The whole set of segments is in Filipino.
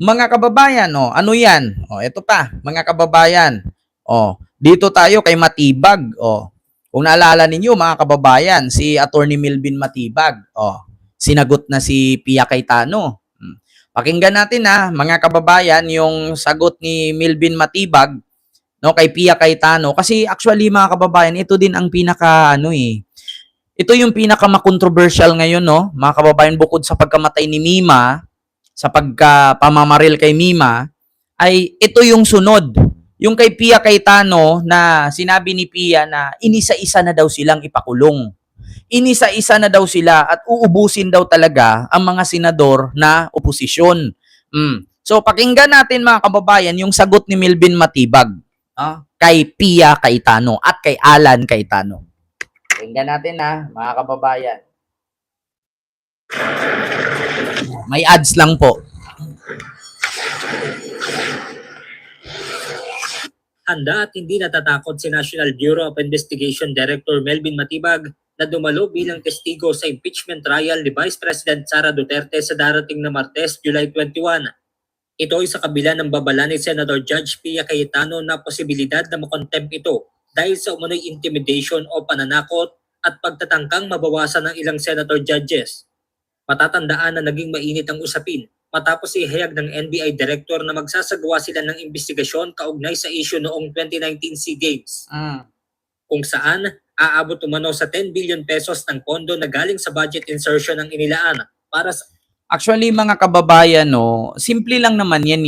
Mga kababayan, ano yan? Ito pa, mga kababayan. Dito tayo kay Matibag. Kung naalala ninyo, mga kababayan, si Attorney Milvin Matibag. Sinagot na si Pia Cayetano. Pakinggan natin mga kababayan, yung sagot ni Milvin Matibag no kay Pia Cayetano kasi actually mga kababayan, ito din ang ito yung pinaka controversial ngayon no, mga kababayan, bukod sa pagkamatay ni Mima, sa pagkapamamaril kay Mima, ay ito yung sunod. Yung kay Pia Cayetano na sinabi ni Pia na inisa-isa na daw silang ipakulong. Inisa-isa na daw sila at uubusin daw talaga ang mga senador na oposisyon. So pakinggan natin mga kababayan yung sagot ni Milvin Matibag kay Pia Cayetano at kay Alan Cayetano. Pakinggan natin mga kababayan. May ads lang po. Handa at hindi natatakot si National Bureau of Investigation Director Melvin Matibag na dumalo bilang testigo sa impeachment trial ni Vice President Sara Duterte sa darating na Martes, July 21. Ito ay sa kabila ng babala ni Senator Judge Pia Cayetano na posibilidad na makontempt ito dahil sa umano'y intimidation o pananakot at pagtatangkang mabawasan ng ilang senator judges. Matatandaan na naging mainit ang usapin matapos ihayag ng NBI Director na magsasagawa sila ng investigasyon kaugnay sa issue noong 2019 SEA Games. Kung saan, aabot umano sa 10 billion pesos ng pondo na galing sa budget insertion ang inilaan para sa... Actually, mga kababayan, simple lang naman yan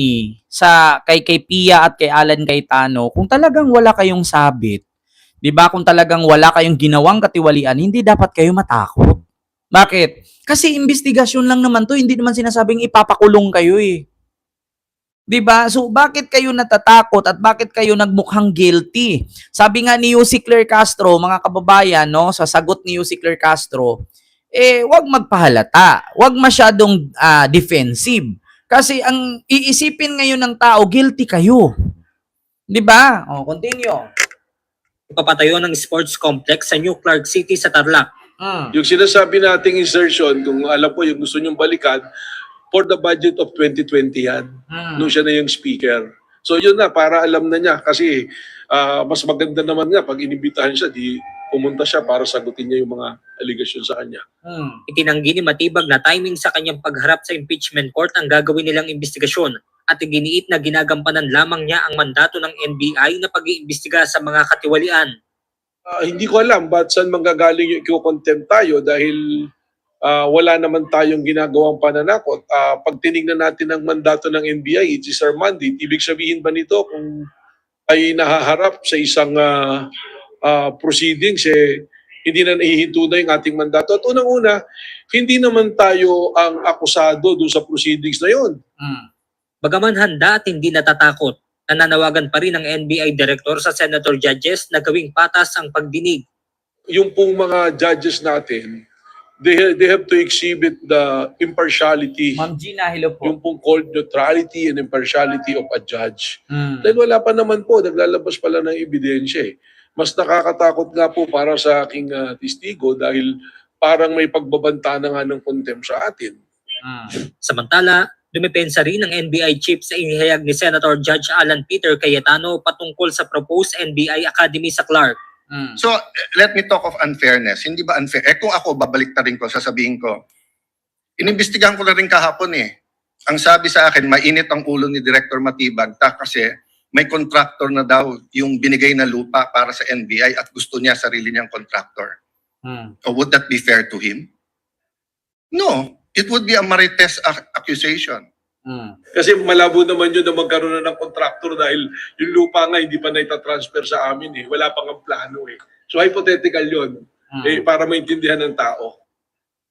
sa kay Pia at kay Alan Cayetano, kung talagang wala kayong sabit, 'di ba? Kung talagang wala kayong ginawang katiwalian, hindi dapat kayo matakot. Bakit? Kasi investigasyon lang naman 'to, hindi naman sinasabing ipapakulong kayo 'Di ba? So bakit kayo natatakot at bakit kayo nagmukhang guilty? Sabi nga ni Yussi Claire Castro, mga kababayan, sa sagot ni Yussi Claire Castro, wag magpahalata, wag masyadong defensive. Kasi ang iisipin ngayon ng tao, guilty kayo. 'Di ba? Continue. Papatayo ng sports complex sa New Clark City sa Tarlac. Yung sinasabi nating insertion, kung alam po yung gusto nyong balikan, for the budget of 2020 yan, nung siya na yung speaker. So yun na, para alam na niya. Kasi mas maganda naman nga, pag inibitahan siya, di pumunta siya para sagutin niya yung mga allegation sa kanya. Itinanggi ni Matibag na timing sa kanyang pagharap sa impeachment court ang gagawin nilang investigasyon at iginiit na ginagampanan lamang niya ang mandato ng NBI na pag-iimbestiga sa mga katiwalian. Hindi ko alam ba't saan manggagaling yung i-contempt tayo dahil wala naman tayong ginagawang pananakot. Pag tinignan natin ang mandato ng NBI, it is our mandate. Ibig sabihin ba nito kung ay nahaharap sa isang proceedings, hindi na nahihinto na yung ating mandato. At unang-una, hindi naman tayo ang akusado doon sa proceedings na yun. Bagaman handa at hindi natatakot, nananawagan pa rin ang NBI Director sa Senator Judges na gawing patas ang pagdinig. Yung pong mga judges natin, they have to exhibit the impartiality. Ma'am Gina, hello po. Yung pong called neutrality and impartiality of a judge. Dahil wala pa naman po, naglalabas pala ng ebidensya Mas nakakatakot nga po para sa aking testigo dahil parang may pagbabanta na nga ng contempt sa atin. Samantala, dumepensa rin ng NBI chief sa inihayag ni Senator Judge Alan Peter Cayetano patungkol sa proposed NBI Academy sa Clark. So, let me talk of unfairness. Hindi ba unfair? Kung ako, babalik rin ko, sasabihin ko, inimbestigahan ko na rin kahapon Ang sabi sa akin, mainit ang ulo ni Director Matibag kasi may contractor na daw yung binigay na lupa para sa NBI at gusto niya sarili niyang contractor. So would that be fair to him? No. It would be a marites accusation. Kasi malabo naman yun na magkaroon na ng contractor dahil yung lupa nga hindi pa naitatransfer sa amin Wala pang ang plano So hypothetical yun para maintindihan ng tao.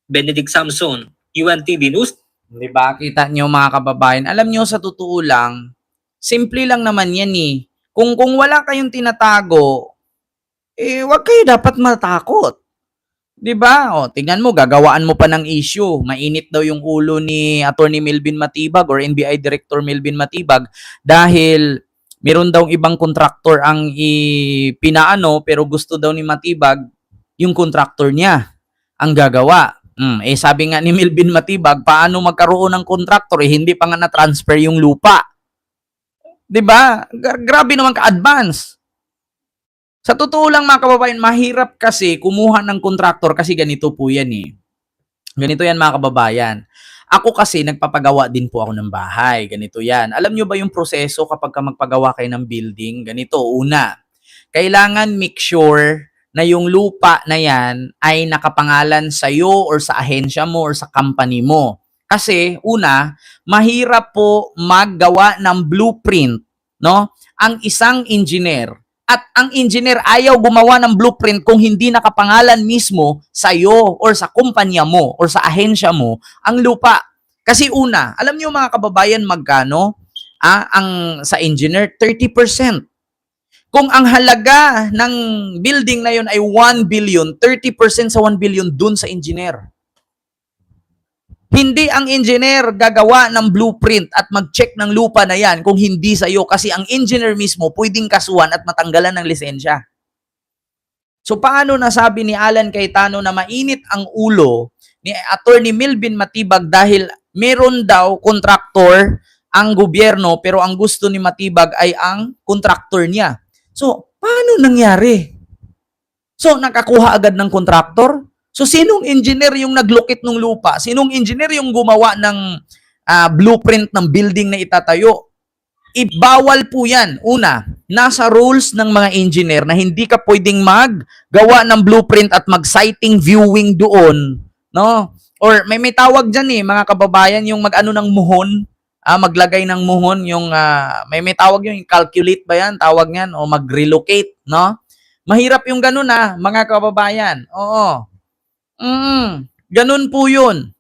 Benedict Samson, UNTV News. Di ba? Kita nyo mga kababayan. Alam nyo, sa totoo lang, simple lang naman yan Kung wala kayong tinatago, wag kayo dapat matakot. 'Di ba? Tingnan mo, gagawaan mo pa ng issue. Mainit daw yung ulo ni Attorney Melvin Matibag or NBI Director Melvin Matibag dahil meron daw ibang contractor ang pinaano pero gusto daw ni Matibag yung contractor niya ang gagawa. Sabi nga ni Milvin Matibag, paano magkaroon ng kontraktor? Hindi pa nga na-transfer yung lupa. 'Di ba? Grabe naman ka-advance. Sa totoo lang mga kababayan, mahirap kasi kumuha ng kontraktor kasi ganito po yan eh. Ganito yan mga kababayan. Ako kasi nagpapagawa din po ako ng bahay. Ganito yan. Alam nyo ba yung proseso kapag magpagawa kayo ng building? Ganito, una, kailangan make sure na yung lupa na yan ay nakapangalan sa iyo or sa ahensya mo or sa company mo. Kasi, una, mahirap po maggawa ng blueprint, no? Ang isang engineer. At ang engineer ayaw gumawa ng blueprint kung hindi nakapangalan mismo sa iyo or sa kumpanya mo or sa ahensya mo ang lupa. Kasi una, alam niyo mga kababayan magkano? Ang sa engineer, 30%. Kung ang halaga ng building na yun ay 1 billion, 30% sa 1 billion dun sa engineer. Hindi ang engineer gagawa ng blueprint at mag-check ng lupa na yan kung hindi sa iyo kasi ang engineer mismo pwedeng kasuhan at matanggalan ng lisensya. So paano nasabi ni Alan Cayetano na mainit ang ulo ni Attorney Milvin Matibag dahil meron daw kontraktor ang gobyerno pero ang gusto ni Matibag ay ang kontraktor niya. So paano nangyari? So nakakuha agad ng kontraktor? So, sinong engineer yung naglukit ng lupa? Sinong engineer yung gumawa ng blueprint ng building na itatayo? Ibawal po yan. Una, nasa rules ng mga engineer na hindi ka pwedeng maggawa ng blueprint at mag-sighting viewing doon. No? Or may tawag dyan mga kababayan, yung mag-ano ng muhon, maglagay ng muhon, yung may tawag yung calculate ba yan? Tawag yan, o mag-relocate. No? Mahirap yung ganun mga kababayan. Oo. Ganun po yun.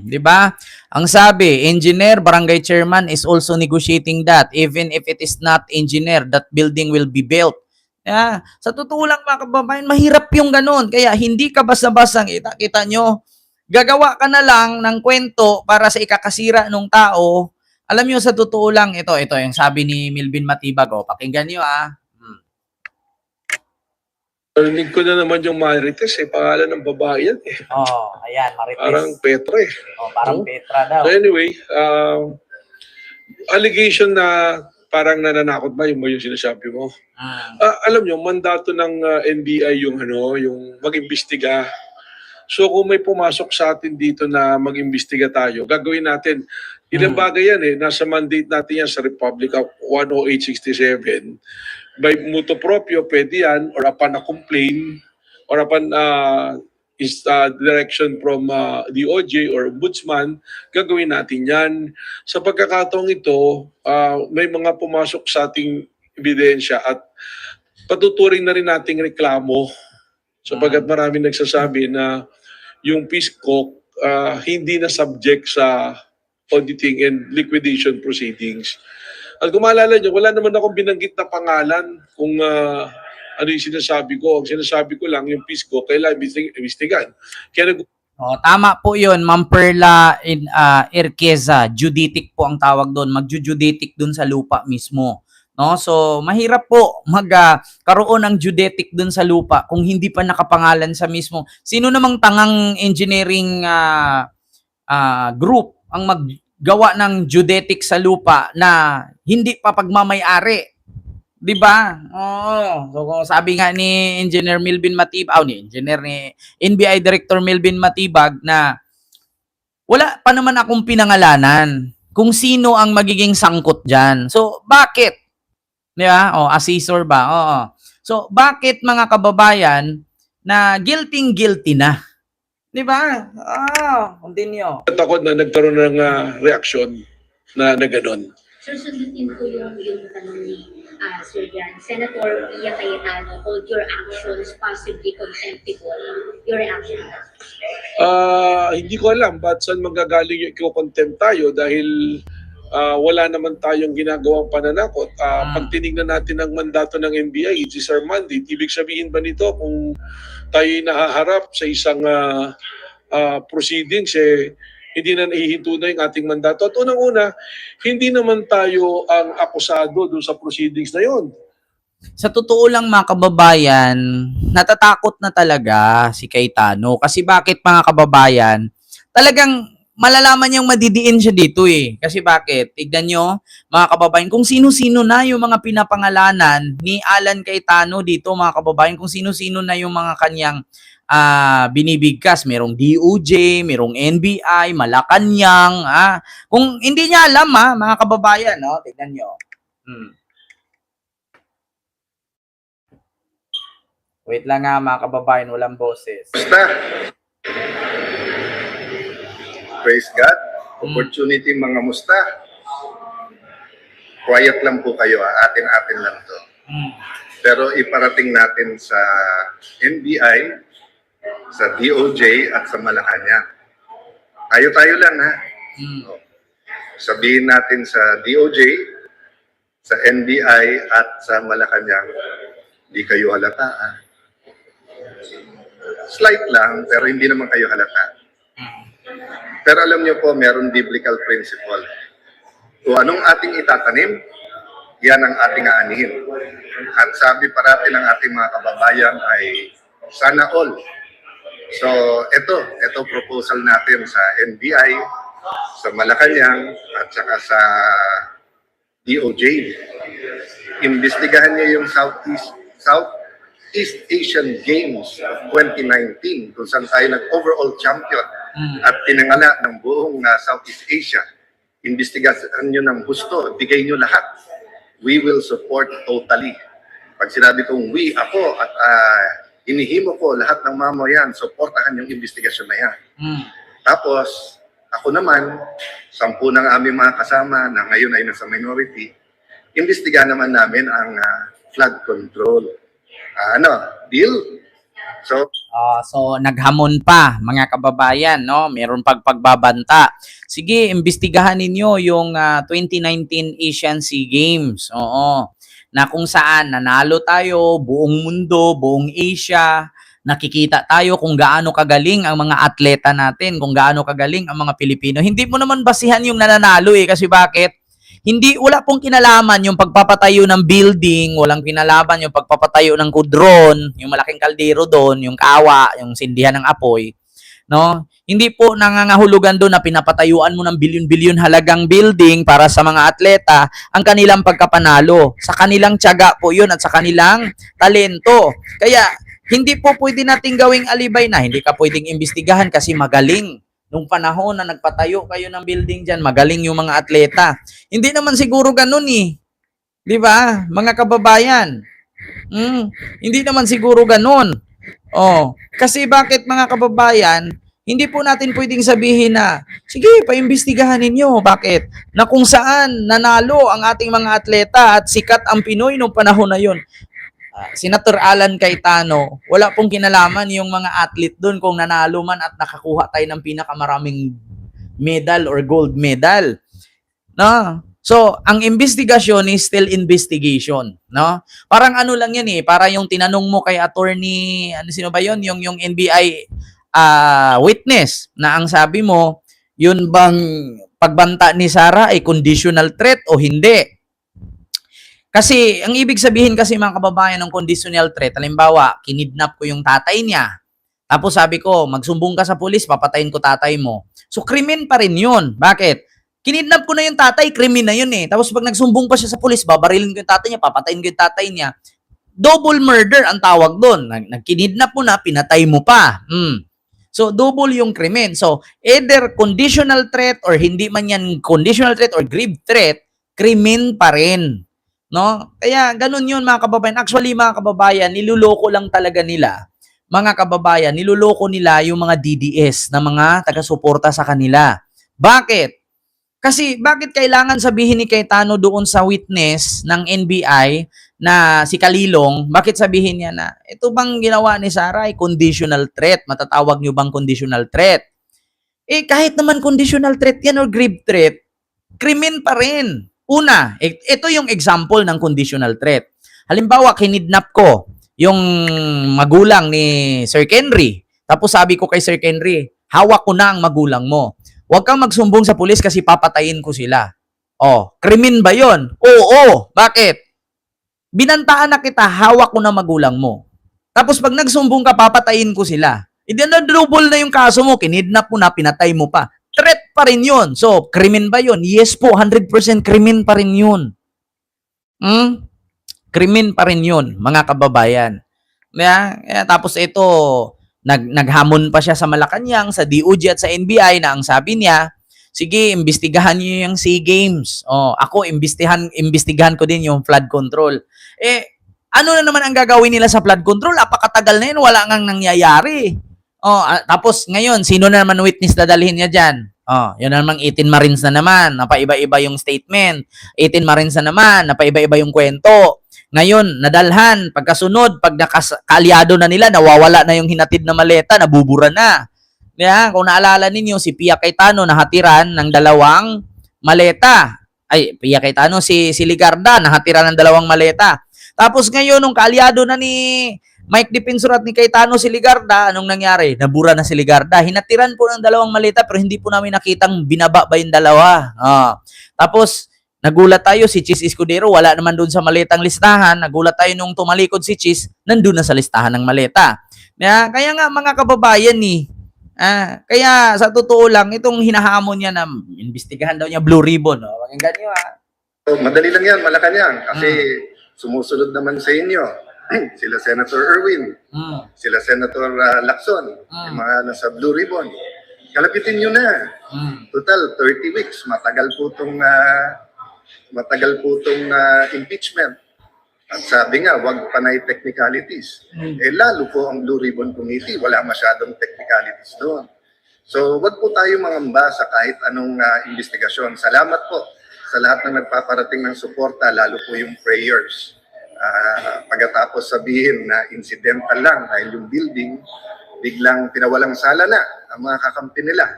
'Di ba? Ang sabi, engineer, barangay chairman is also negotiating that. Even if it is not engineer, that building will be built. Sa totoo lang mga kababayan, mahirap yung ganun. Kaya hindi ka basta-basta, kita nyo, gagawa ka na lang ng kwento para sa ikakasira ng tao. Alam nyo, sa totoo lang, ito yung sabi ni Milvin Matibag. Pakinggan nyo Narinig ko na naman yung Marites pangalan ng babae yan ayan, Marites. Parang Petra parang Petra daw. So anyway, allegation na parang nananakot ba yung sinasabi mo? Alam nyo, mandato ng NBI yung mag-imbestiga. So kung may pumasok sa atin dito na mag-imbestiga tayo, gagawin natin. Ilang bagay yan nasa mandate natin yan sa Republic Act 10867. By mutuo proprio, pwede yan, or upon a complaint, or upon direction from DOJ or Ombudsman, gagawin natin yan. Sa pagkakataong ito, may mga pumasok sa ating ebidensya at patuturing na rin nating reklamo sapagkat maraming nagsasabi na yung PISCO hindi na subject sa auditing and liquidation proceedings. At kung maalala nyo, wala naman akong binanggit na pangalan kung ano yung sinasabi ko. Ang sinasabi ko lang, yung PISCO, kailangan imbestigan. Kaya tama po yun, Ma'am Perla Irqueza. Juditic po ang tawag doon. Magjujuditic doon sa lupa mismo. No? So, mahirap po magkaroon ng juditic doon sa lupa kung hindi pa nakapangalan sa mismo. Sino namang tangang engineering group ang maggawa ng geodetic sa lupa na hindi pa pagmamay-ari? 'Di ba? So sabi nga ni Engineer Milvin Matibag, ni NBI Director Milvin Matibag na wala pa naman akong pinangalanan kung sino ang magiging sangkot diyan. So bakit? 'Di ba? Assessor ba? So bakit mga kababayan na guilty na? Di ba? Continue. takot na nagkaroon ng reaksyon na gano'n. Sir, sundutin ko yung tanong ni Sir Jan. Senator Pia Cayetano called your actions possibly contemptible. Your reaction? Hindi ko alam ba't saan magagaling yung i-contempt tayo dahil wala naman tayong ginagawang pananakot. Pag tinignan natin ang mandato ng NBI, it is our mandate. Ibig sabihin ba nito kung tayo nahaharap sa isang proceedings, hindi na nahihinto na yung ating mandato. At unang-una, hindi naman tayo ang akusado doon sa proceedings na yon. Sa totoo lang mga kababayan, natatakot na talaga si Cayetano. Kasi bakit mga kababayan? Talagang malalaman niyang madidiin siya dito eh. Kasi bakit? Tignan nyo, mga kababayan, kung sino-sino na yung mga pinapangalanan ni Alan Cayetano dito mga kababayan, kung sino-sino na yung mga kanyang binibigkas. Merong DOJ, merong NBI, Malacanang. Kung hindi niya alam mga kababayan, no? Tignan nyo. Wait lang mga kababayan, walang boses. Basta, praise God, opportunity mga musta. Quiet lang po kayo, atin-atin lang to. Pero iparating natin sa NBI, sa DOJ at sa Malacanang. Tayo-tayo lang Sabihin natin sa DOJ, sa NBI at sa Malacanang, di kayo halata Slight lang, pero hindi naman kayo halata. Pero alam niyo po, meron biblical principle. Kung anong ating itatanim, yan ang ating aanihin. At sabi parati ng ating mga kababayan ay sana all. So, ito proposal natin sa NBI, sa Malacanang, at saka sa DOJ. Imbestigahan niyo yung Southeast Asian Games of 2019 kung saan tayo nag-overall champion at pinangala ng buong Southeast Asia. Imbestigahan nyo ng gusto, bigay nyo lahat. We will support totally. Pag sinabi kong we, ako, at inihimo ko lahat ng mamayan, supportahan yung investigasyon na yan. Tapos, ako naman, 10 ng aming mga kasama na ngayon ay nasa minority, imbestigahan naman namin ang flood control. Deal? So naghamon pa mga kababayan, no? Meron pagbabanta. Sige, imbestigahan ninyo yung 2019 Asian SEA Games. Na kung saan nanalo tayo, buong mundo, buong Asia, nakikita tayo kung gaano kagaling ang mga atleta natin, kung gaano kagaling ang mga Pilipino. Hindi mo naman basihan yung nananalo kasi bakit? Wala pong kinalaman yung pagpapatayo ng building, walang kinalaman yung pagpapatayo ng kudron, yung malaking kaldero doon, yung kawa, yung sindihan ng apoy, no? Hindi po nangangahulugan doon na pinapatayuan mo ng bilyon-bilyon halagang building para sa mga atleta ang kanilang pagkapanalo. Sa kanilang tiyaga po yun at sa kanilang talento. Kaya, hindi po pwede nating gawing alibay na hindi ka pwedeng imbestigahan kasi magaling. Nung panahon na nagpatayo kayo ng building dyan, magaling yung mga atleta. Hindi naman siguro ganun Di ba? Mga kababayan. Hindi naman siguro ganun. Kasi bakit mga kababayan, hindi po natin pwedeng sabihin na, sige, paimbestigahan ninyo. Bakit? Na kung saan nanalo ang ating mga atleta at sikat ang Pinoy nung panahon na yun. Senator Alan Cayetano, wala pong kinalaman yung mga athlete doon kung nanalo man at nakakuha tayo ng pinakamaraming medal or gold medal. No? So, ang investigasyon is still investigation, no? Parang ano lang yan para yung tinanong mo kay attorney, sino ba yun? Yung NBI witness na ang sabi mo, yun bang pagbanta ni Sara ay conditional threat o hindi? Kasi, ang ibig sabihin kasi mga kababayan ng conditional threat, halimbawa, kinidnap ko yung tatay niya. Tapos sabi ko, magsumbong ka sa pulis, papatayin ko tatay mo. So, krimen pa rin yun. Bakit? Kinidnap ko na yung tatay, krimen na yun Tapos pag nagsumbong pa siya sa pulis, babarilin ko yung tatay niya, papatayin ko yung tatay niya. Double murder ang tawag doon. Nagkinidnap mo na, pinatay mo pa. So, double yung krimen. So, either conditional threat or hindi man yan conditional threat or grave threat, krimen pa rin. No? Kaya ganun yun mga kababayan. Actually mga kababayan, niluloko lang talaga nila. Mga kababayan, niluloko nila yung mga DDS na mga taga-suporta sa kanila. Bakit? Kasi bakit kailangan sabihin ni Cayetano doon sa witness ng NBI na si Kalilong, bakit sabihin niya na ito bang ginawa ni Sara ay conditional threat? Matatawag niyo bang conditional threat? Kahit naman conditional threat yan or grave threat, krimen pa rin. Una, ito yung example ng conditional threat. Halimbawa, kinidnap ko yung magulang ni Sir Kenry. Tapos sabi ko kay Sir Kenry, hawak ko na ang magulang mo. Huwag kang magsumbong sa pulis kasi papatayin ko sila. Krimen ba yon? Oo. Bakit? Binantaan na kita, hawak ko na magulang mo. Tapos pag nagsumbong ka, papatayin ko sila. Hindi na double na yung kaso mo, kinidnap mo na, pinatay mo pa. Threat pa rin yun. So, krimen ba yun? Yes po, 100% krimen pa rin yun. Krimen pa rin yun, mga kababayan. Tapos ito, naghamon pa siya sa Malacanang, sa DOJ at sa NBI na ang sabi niya, sige, imbestigahan niyo yung SEA Games. Ako, imbestigahan ko din yung flood control. Ano na naman ang gagawin nila sa flood control? Apakatagal na yun, wala ngang nangyayari. Tapos ngayon, sino na naman witness na dalhin niya dyan? Yun na namang 18 Marines na naman, napaiba-iba yung statement. 18 Marines na naman, napaiba-iba yung kwento. Ngayon, nadalhan, pagkasunod, pag nakaalyado na nila, nawawala na yung hinatid na maleta, nabubura na. Kung naalala ninyo, si Pia Cayetano nahatiran ng 2 maleta. Pia Cayetano, si Ligarda nahatiran ng 2 maleta. Tapos ngayon, nung kaalyado na ni Mike Defensor at ni Cayetano si Ligarda, anong nangyari? Nabura na si Ligarda. Hinatiran po ng 2 maleta pero hindi po namin nakitang binaba ba yung 2. Tapos, nagulat tayo, si Chis Escudero, wala naman doon sa maletang listahan. Nagulat tayo nung tumalikod si Chis, nandun na sa listahan ng maleta. Kaya nga, mga kababayan kaya sa totoo lang, itong hinahamon niya na imbestigahan daw niya Blue Ribbon. Pakinggan niyo So, madali lang yan, Malacanang, kasi sumusunod naman sa inyo. Sila Senator Erwin, sila Senator Lacson, yung mga nasa Blue Ribbon. Kalapitin nyo na. Total, 30 weeks. Matagal po itong impeachment. At sabi nga, wag panay technicalities. Lalo po ang Blue Ribbon Committee, wala masyadong technicalities doon. So, wag po tayo mangamba sa kahit anong investigasyon. Salamat po sa lahat ng nagpaparating ng suporta, lalo po yung prayers. Pagkatapos sabihin na incidental lang dahil yung building, biglang pinawalang sala na ang mga kakampi nila.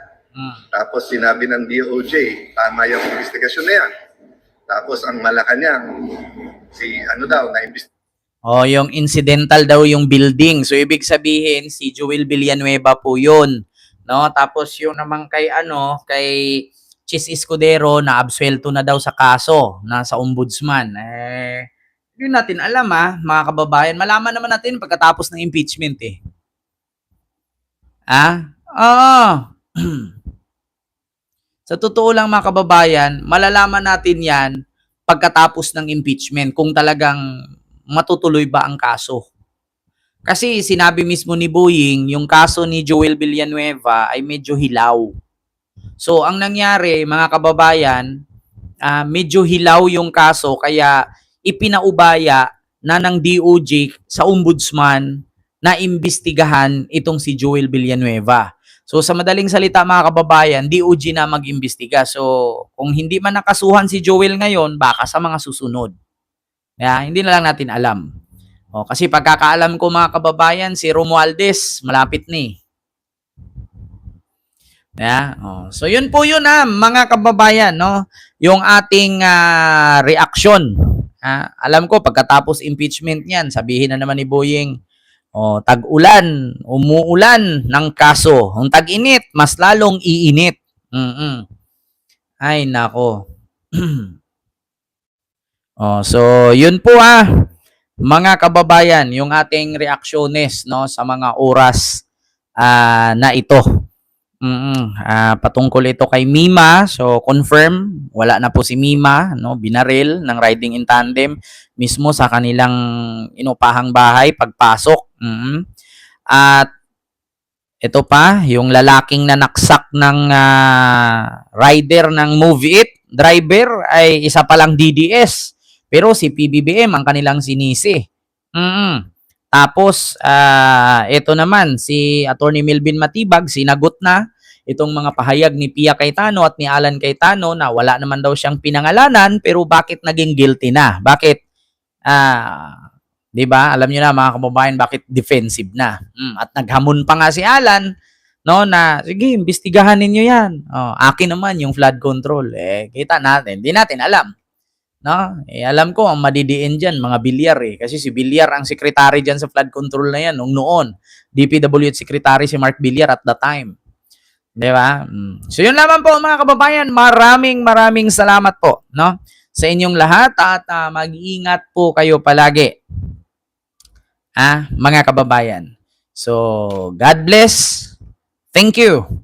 Tapos sinabi ng DOJ, tama yung investigasyon na yan. Tapos ang Malacanang, na-investigasyon. Yung incidental daw yung building. So, ibig sabihin, si Joel Villanueva po yun. No? Tapos yung naman kay Chis Escudero, na absuelto na daw sa kaso, sa ombudsman. Yun natin alam mga kababayan. Malaman naman natin pagkatapos ng impeachment Sa totoo lang mga kababayan, malalaman natin yan pagkatapos ng impeachment kung talagang matutuloy ba ang kaso. Kasi sinabi mismo ni Boying, yung kaso ni Joel Villanueva ay medyo hilaw. So ang nangyari mga kababayan, medyo hilaw yung kaso kaya ipinaubaya na ng DOJ sa ombudsman na imbestigahan itong si Joel Villanueva. So sa madaling salita mga kababayan, DOJ na mag-imbestiga. So kung hindi man nakasuhan si Joel ngayon, baka sa mga susunod. Hindi na lang natin alam. Kasi pagkakaalam ko mga kababayan, si Romualdez malapit na So yun po yun mga kababayan, no? Yung ating reaction. Alam ko pagkatapos impeachment niyan, sabihin na naman ni Boying, tag-ulan, umuulan ng kaso. Ang tag-init, mas lalong iinit. Ay, nako. So, yun po mga kababayan, yung ating reaksyones sa mga oras na ito. Patungkol ito kay Mima. So, confirm, wala na po si Mima, binaril ng riding in tandem mismo sa kanilang inupahang bahay pagpasok. At ito pa, yung lalaking nanaksak ng rider ng Move It driver ay isa palang DDS. Pero si PBBM ang kanilang sinisi. Tapos, ito naman, si Atty. Melvin Matibag, sinagot na itong mga pahayag ni Pia Cayetano at ni Alan Cayetano na wala naman daw siyang pinangalanan, pero bakit naging guilty na? Bakit? Di ba? Alam niyo na mga kababayan, bakit defensive na? At naghamon pa nga si Alan, na sige, imbestigahan ninyo yan. Akin naman yung flood control. Kita natin, hindi natin alam. Alam ko ang madidiin dyan, mga Bilyar Kasi si Bilyar ang secretary dyan sa flood control na yan noon. DPWH secretary si Mark Bilyar at the time. Di ba? So yun lamang po mga kababayan. Maraming salamat po. sa inyong lahat at mag-iingat po kayo palagi. Mga kababayan. So, God bless. Thank you.